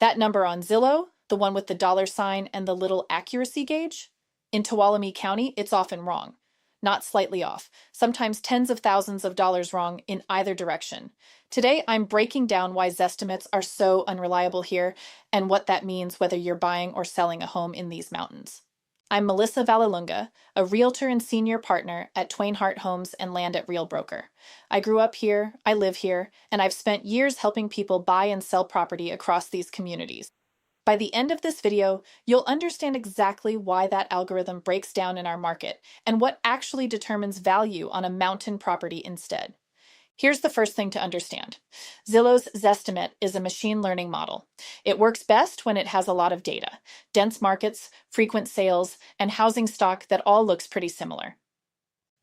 That number on Zillow, the one with the dollar sign and the little accuracy gauge, in Tuolumne County, it's often wrong. Not slightly off, sometimes tens of thousands of dollars wrong in either direction. Today, I'm breaking down why Zestimates are so unreliable here and what that means whether you're buying or selling a home in these mountains. I'm Melissa Vallelunga, a realtor and senior partner at Twain Harte Homes and Land at Real Broker. I grew up here, I live here, and I've spent years helping people buy and sell property across these communities. By the end of this video, you'll understand exactly why that algorithm breaks down in our market and what actually determines value on a mountain property instead. Here's the first thing to understand. Zillow's Zestimate is a machine learning model. It works best when it has a lot of data, dense markets, frequent sales, and housing stock that all looks pretty similar.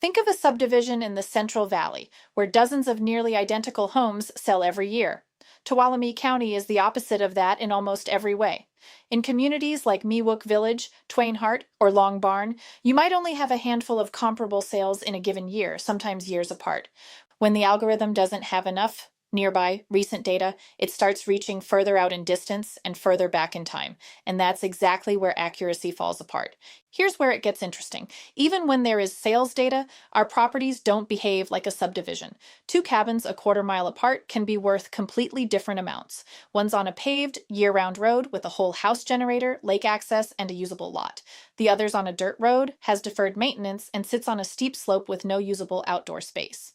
Think of a subdivision in the Central Valley, where dozens of nearly identical homes sell every year. Tuolumne County is the opposite of that in almost every way. In communities like Wuk Village, Twain Harte, or Long Barn, you might only have a handful of comparable sales in a given year, sometimes years apart. When the algorithm doesn't have enough nearby recent data, it starts reaching further out in distance and further back in time, and that's exactly where accuracy falls apart. Here's where it gets interesting. Even when there is sales data, our properties don't behave like a subdivision. Two cabins a quarter-mile apart can be worth completely different amounts. One's on a paved, year-round road with a whole house generator, lake access, and a usable lot. The other's on a dirt road, has deferred maintenance, and sits on a steep slope with no usable outdoor space.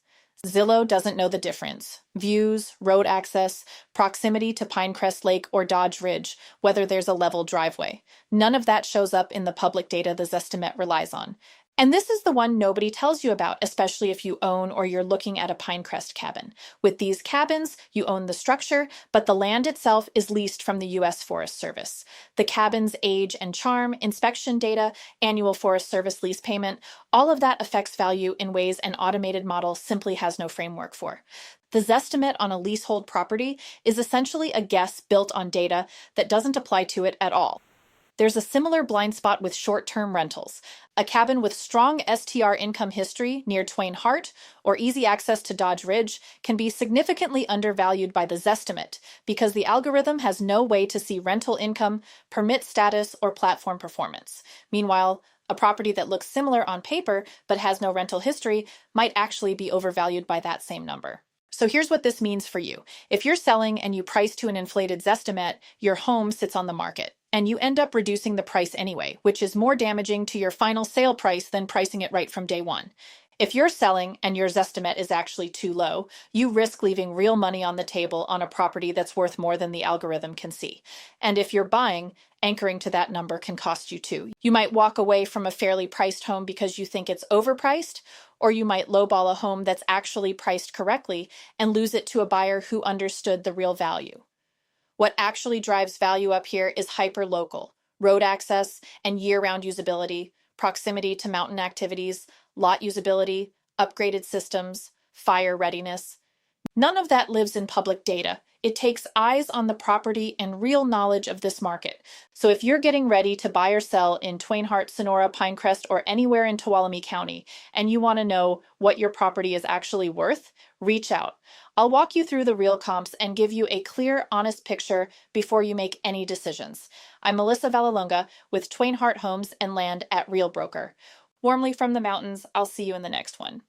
Zillow doesn't know the difference. Views, road access, proximity to Pinecrest Lake or Dodge Ridge, whether there's a level driveway. None of that shows up in the public data the Zestimate relies on. And this is the one nobody tells you about, especially if you own or you're looking at a Pinecrest cabin. With these cabins, you own the structure, but the land itself is leased from the U.S. Forest Service. The cabin's age and charm, inspection data, annual Forest Service lease payment, all of that affects value in ways an automated model simply has no framework for. The Zestimate on a leasehold property is essentially a guess built on data that doesn't apply to it at all. There's a similar blind spot with short-term rentals. A cabin with strong STR income history near Twain Harte or easy access to Dodge Ridge can be significantly undervalued by the Zestimate because the algorithm has no way to see rental income, permit status, or platform performance. Meanwhile, a property that looks similar on paper but has no rental history might actually be overvalued by that same number. So here's what this means for you. If you're selling and you price to an inflated Zestimate, your home sits on the market, and you end up reducing the price anyway, which is more damaging to your final sale price than pricing it right from day one. If you're selling and your Zestimate is actually too low, you risk leaving real money on the table on a property that's worth more than the algorithm can see. And if you're buying, anchoring to that number can cost you too. You might walk away from a fairly priced home because you think it's overpriced, or you might lowball a home that's actually priced correctly and lose it to a buyer who understood the real value. What actually drives value up here is hyper-local, road access and year-round usability, proximity to mountain activities, lot usability, upgraded systems, fire readiness. None of that lives in public data. It takes eyes on the property and real knowledge of this market. So if you're getting ready to buy or sell in Twain Harte, Sonora, Pinecrest, or anywhere in Tuolumne County, and you want to know what your property is actually worth, reach out. I'll walk you through the real comps and give you a clear, honest picture before you make any decisions. I'm Melissa Vallelunga with Twain Harte Homes and Land at Real Broker. Warmly from the mountains, I'll see you in the next one.